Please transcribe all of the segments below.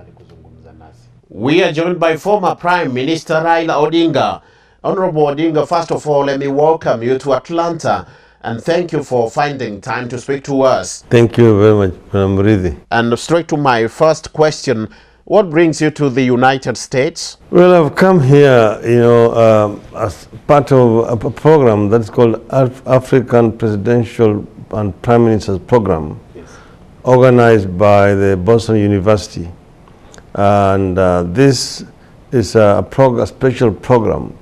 tayari kuzungumza nasi. We are joined by former Prime Minister Raila Odinga. Honorable Odinga, first of all, let me welcome you to Atlanta and thank you for finding time to speak to us. Thank you very much, Muriithi. And straight to my first question, what brings you to the United States? Well, I've come here, as part of a program that's called African Presidential and Prime Minister's Program, Yes. organized by the Boston University. And this is a special program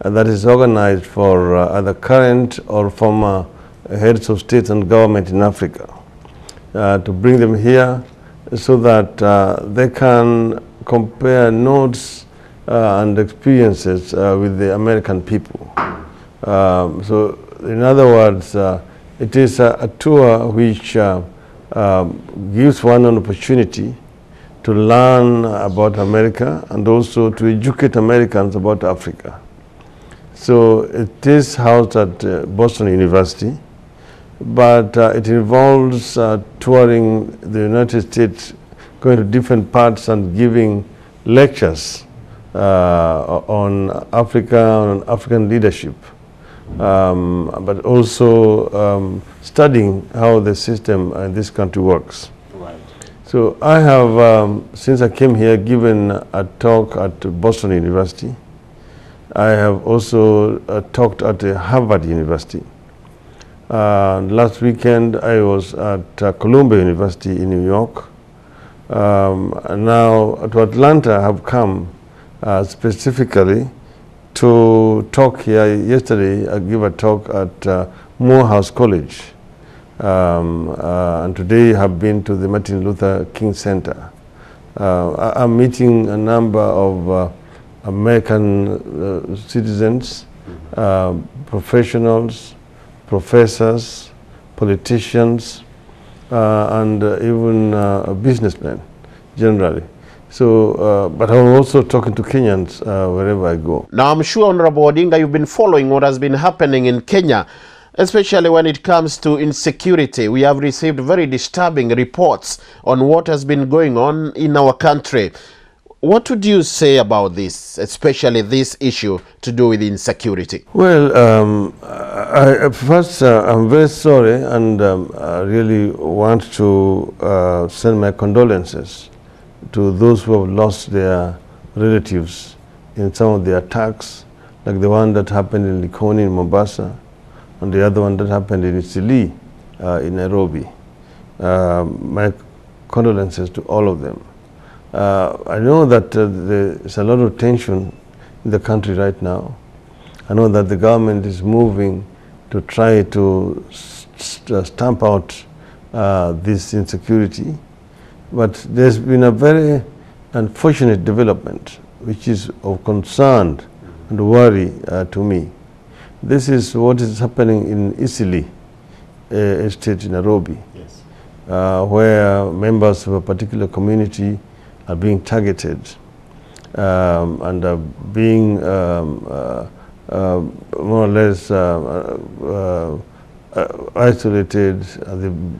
that is organized for either current or former heads of state and government in Africa to bring them here so that they can compare notes and experiences with the American people. So in other words, it is a tour which gives one an opportunity to learn about America and also to educate Americans about Africa. So it is housed at Boston University, but it involves touring the United States, going to different parts and giving lectures on Africa, on African leadership, but also studying how the system in this country works. Right. So I have, since I came here, given a talk at Boston University. I have also talked at Harvard University. Last weekend I was at Columbia University in New York. And now to Atlanta I have come specifically to talk here. Yesterday I gave a talk at Morehouse College. And today I have been to the Martin Luther King Center. I'm meeting a number of American citizens, professionals, professors, politicians, and even businessmen generally. So, but I'm also talking to Kenyans wherever I go. Now, I'm sure, Honorable Odinga, you've been following what has been happening in Kenya, especially when it comes to insecurity. We have received very disturbing reports on what has been going on in our country. What would you say about this, especially this issue to do with insecurity? Well, first, I'm very sorry, and I really want to send my condolences to those who have lost their relatives in some of the attacks, like the one that happened in Likoni in Mombasa, and the other one that happened in Eastleigh in Nairobi. My condolences to all of them. I know that there's a lot of tension in the country right now. I know that the government is moving to try to stamp out this insecurity, but there's been a very unfortunate development which is of concern and worry to me. This is what is happening in Eastleigh estate in Nairobi, Yes. Where members of a particular community are being targeted and are being more or less isolated.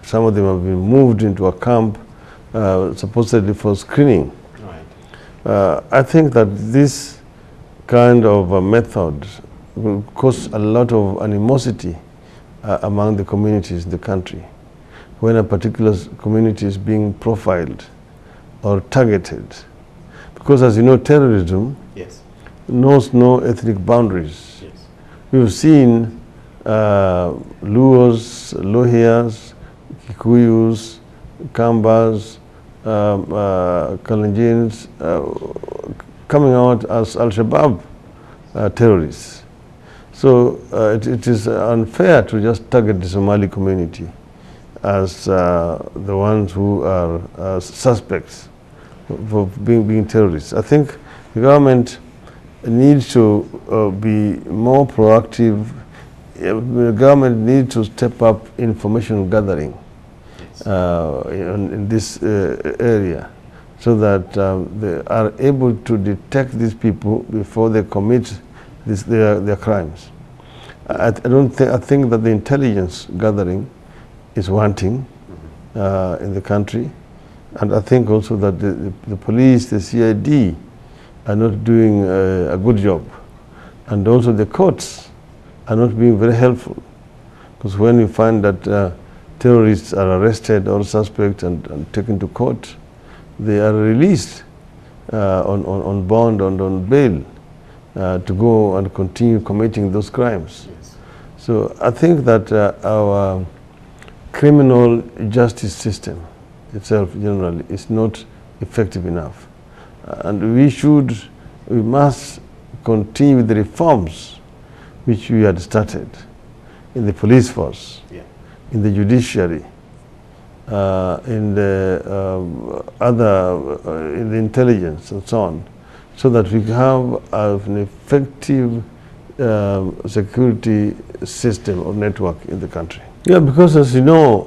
Some of them have been moved into a camp supposedly for screening. Right. I think that this kind of method will cause a lot of animosity among the communities in the country. When a particular community is being profiled or targeted, because as you know, terrorism Yes. knows no ethnic boundaries. Yes. We've seen Luos, Lohias, Kikuyus, Kambas, Kalenjins coming out as Al-Shabaab terrorists. So it is unfair to just target the Somali community as the ones who are suspects for being terrorists. I think the government needs to be more proactive. The government needs to step up information gathering in this area, so that they are able to detect these people before they commit their crimes. I think that the intelligence gathering is wanting in the country. And I think also that the police, the CID, are not doing a good job. And also the courts are not being very helpful. Because when you find that terrorists are arrested or suspect and taken to court, they are released on bond and on bail to go and continue committing those crimes. Yes. So I think that our criminal justice system itself generally is not effective enough. And we must continue with the reforms which we had started in the police force, Yeah. in the judiciary, in the in the intelligence and so on, so that we have an effective security system or network in the country. Yeah, because as you know,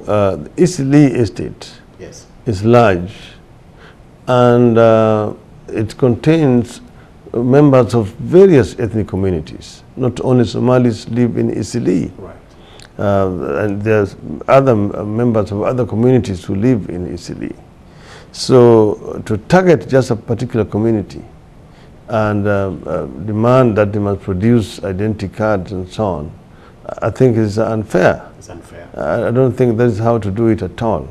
Eastleigh estate Yes. is large, and it contains members of various ethnic communities. Not only Somalis live in Eastleigh, Right. and there's other members of other communities who live in Eastleigh. So to target just a particular community and demand that they must produce identity cards and so on, I think is unfair. It's unfair. I don't think that is how to do it at all.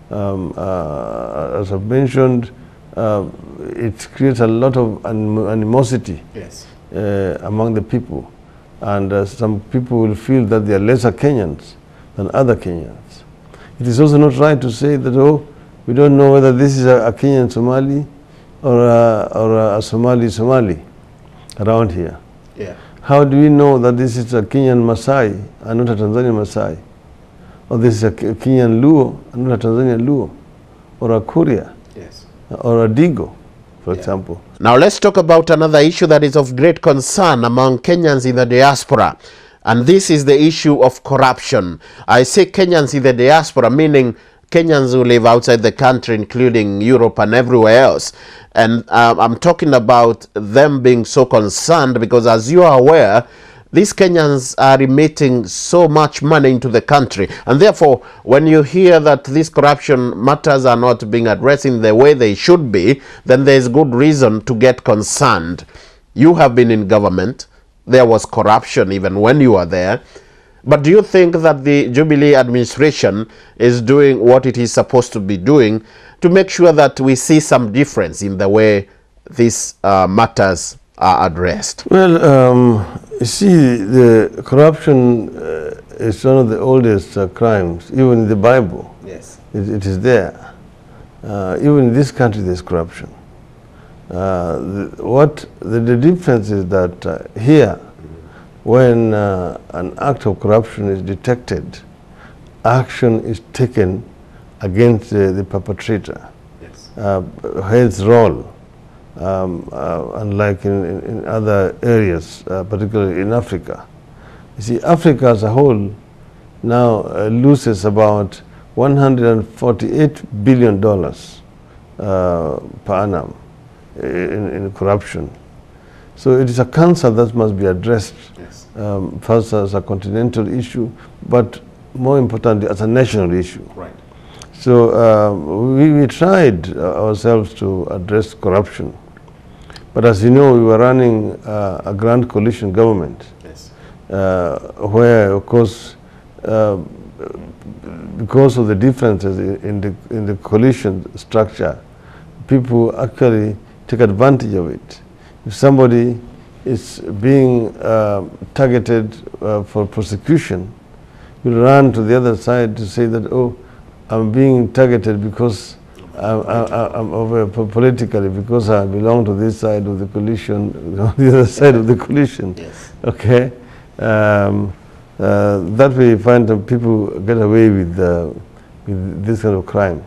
As I've mentioned, it creates a lot of animosity Yes. among the people. And some people will feel that they are lesser Kenyans than other Kenyans. It is also not right to say that, oh, we don't know whether this is a Kenyan Somali or a Somali around here. Yeah. How do we know that this is a Kenyan Masai and not a Tanzanian Masai? Or this is a Kenyan Luo and not a Tanzanian Luo? Or a Kuria? Yes. Or a Digo, for Yeah. example. Now let's talk about another issue that is of great concern among Kenyans in the diaspora. And this is the issue of corruption. I say Kenyans in the diaspora, meaning Kenyans who live outside the country, including Europe and everywhere else. And I'm talking about them being so concerned because, as you are aware, these Kenyans are remitting so much money into the country. And therefore, when you hear that these corruption matters are not being addressed in the way they should be, then there is good reason to get concerned. You have been in government. There was corruption even when you were there. But do you think that the Jubilee administration is doing what it is supposed to be doing to make sure that we see some difference in the way these matters are addressed? Well, you see, the corruption is one of the oldest crimes, even in the Bible. Yes. It is there. Even in this country, there's corruption. The difference is that here, when an act of corruption is detected, action is taken against the perpetrator. Yes. Heads roll, unlike in other areas, particularly in Africa. You see, Africa as a whole now loses about $148 billion per annum in corruption. So it is a cancer that must be addressed, Yes. first as a continental issue, but more importantly as a national issue. Right. So we tried ourselves to address corruption. But as you know, we were running a grand coalition government, Yes. where, of course, because of the differences in the coalition structure, people actually take advantage of it. If somebody is being targeted for prosecution, you run to the other side to say that, oh, I'm being targeted because I'm politically, because I belong to this side of the coalition, the other side of the coalition. Yes. Okay, that way you find that people get away with this kind of crime.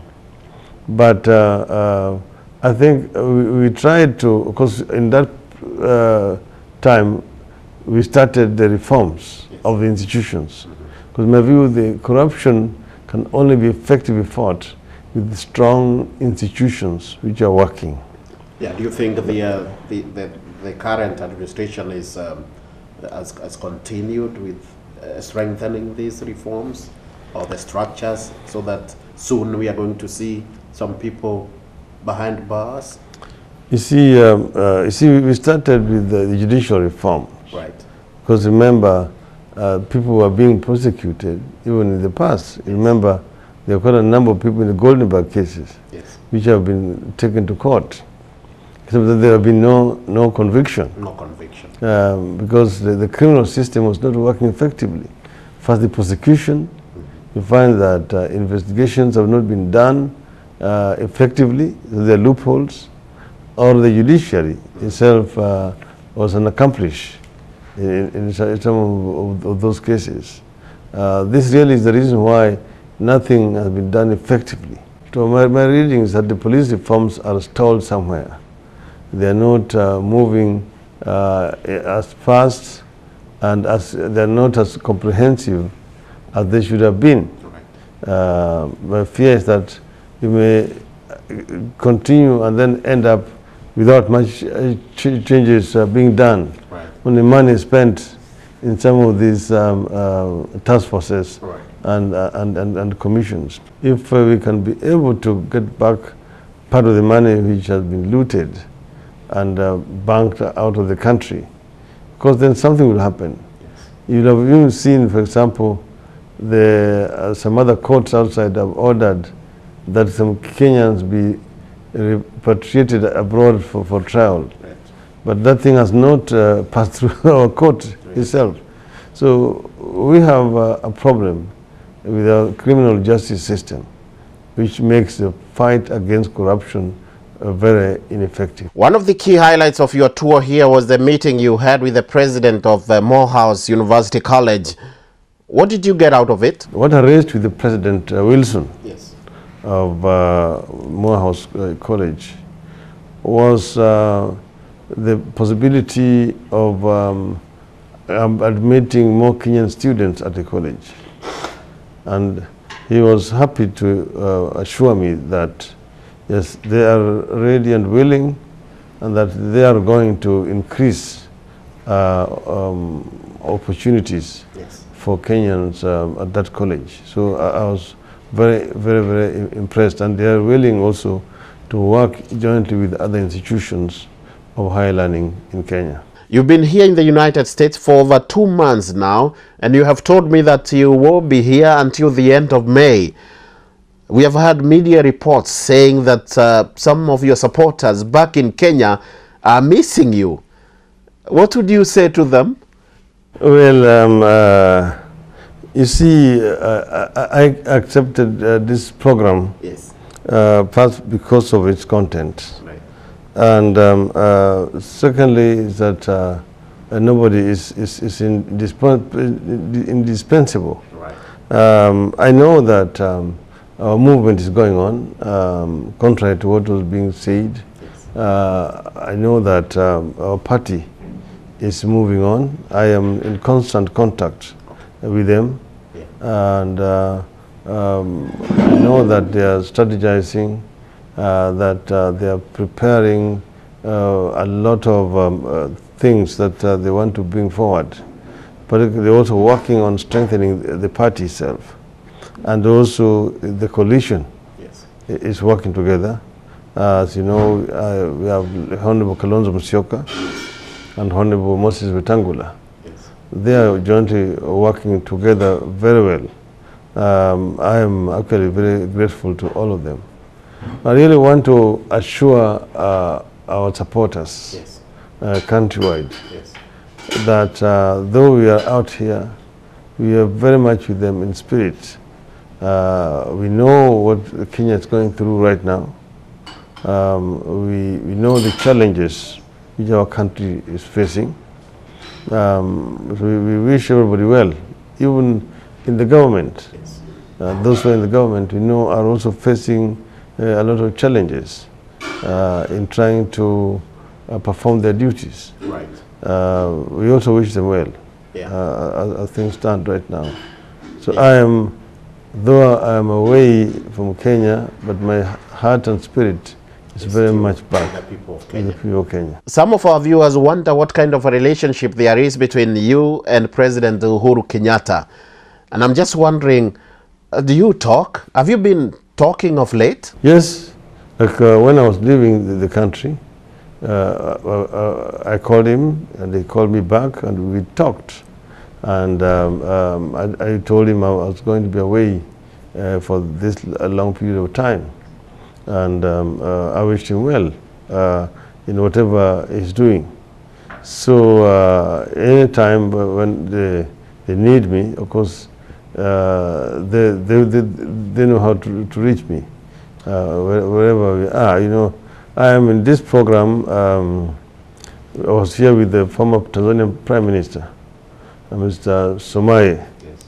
But I think we tried to, because in that time we started the reforms of the institutions. Because in my view, the corruption can only be effectively fought with strong institutions which are working. Yeah. Do you think the current administration is has continued with strengthening these reforms or the structures so that soon we are going to see some people behind bars? You see, we started with the judicial reform. Right. Because remember, people were being prosecuted even in the past. You remember, there are quite a number of people in the Goldenberg cases, Yes. which have been taken to court, except that there have been no conviction. No conviction. Because the criminal system was not working effectively. First, the prosecution, you find that investigations have not been done effectively, there are loopholes, or the judiciary itself was unaccomplished in some of those cases. This really is the reason why nothing has been done effectively. So my reading is that the police reforms are stalled somewhere. They are not moving as fast, and they are not as comprehensive as they should have been. My fear is that you may continue and then end up without much changes being done. Right. When the money is spent in some of these task forces, Right. and commissions. If we can be able to get back part of the money which has been looted and banked out of the country, because then something will happen. Yes. You'll have even seen, for example, some other courts outside have ordered that some Kenyans be repatriated abroad for trial. Right. But that thing has not passed through our court itself. So we have a problem with our criminal justice system, which makes the fight against corruption very ineffective. One of the key highlights of your tour here was the meeting you had with the president of Morehouse University College. What did you get out of it? What I raised with the President Wilson Yes. of Morehouse College was the possibility of admitting more Kenyan students at the college. And he was happy to assure me that, yes, they are ready and willing, and that they are going to increase opportunities Yes. for Kenyans at that college. So I was very, very, very impressed, and they are willing also to work jointly with other institutions of higher learning in Kenya. You've been here in the United States for over 2 months now, and you have told me that you will be here until the end of May. We have had media reports saying that some of your supporters back in Kenya are missing you. What would you say to them? Well, you see, I accepted this program Yes. first because of its content. Right. And secondly, is that nobody is indispensable. Right. I know that our movement is going on, contrary to what was being said. Yes. I know that our party is moving on. I am in constant contact with them, Yeah. and I know that they are strategizing, that they are preparing a lot of things that they want to bring forward. But they're also working on strengthening the party itself. And also the coalition Yes. is working together. As you know, we have Honorable Kalonzo Musyoka and Honorable Moses Wetangula. Yes. They are jointly working together very well. I am actually very grateful to all of them. I really want to assure our supporters Yes. countrywide Yes. that though we are out here, we are very much with them in spirit. We know what Kenya is going through right now. We know the challenges which our country is facing. We wish everybody well, even in the government. Yes. Those who are in the government, we know, are also facing a lot of challenges in trying to perform their duties. Right. We also wish them well, Yeah. as things stand right now. So though I am away from Kenya, but my heart and spirit is very much back The people of with Kenya. the people of Kenya. Some of our viewers wonder what kind of a relationship there is between you and President Uhuru Kenyatta. And I'm just wondering, do you talk? Have you been talking of late? Yes, like when I was leaving the country, I called him and he called me back and we talked. And I told him I was going to be away for this long period of time. And I wished him well in whatever he's doing. So anytime when they need me, of course, they know how to reach me wherever we are. You know, I am in this program. I was here with the former Tanzanian Prime Minister, Mr. Somali. Yes.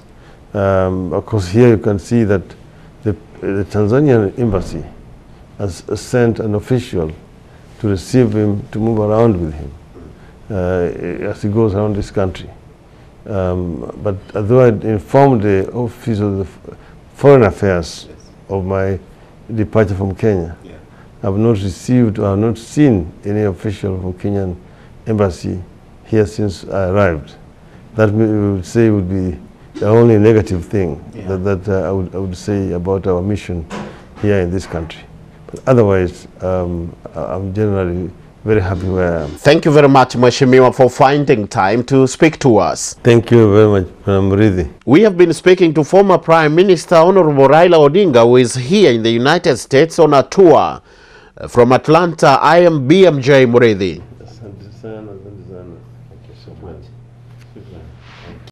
Of course, here you can see that the Tanzanian embassy has sent an official to receive him, to move around with him as he goes around this country. But although I informed the Office of the Foreign Affairs of my departure from Kenya, I have not received or have not seen any official from Kenyan embassy here since I arrived. That we would say would be the only negative thing that I would say about our mission here in this country. But otherwise, I'm generally very happy where I am. Thank you very much, Mheshimiwa, for finding time to speak to us. Thank you very much, Madam Muriithi. We have been speaking to former Prime Minister Honorable Raila Odinga, who is here in the United States on a tour. From Atlanta, I am BMJ Muriithi.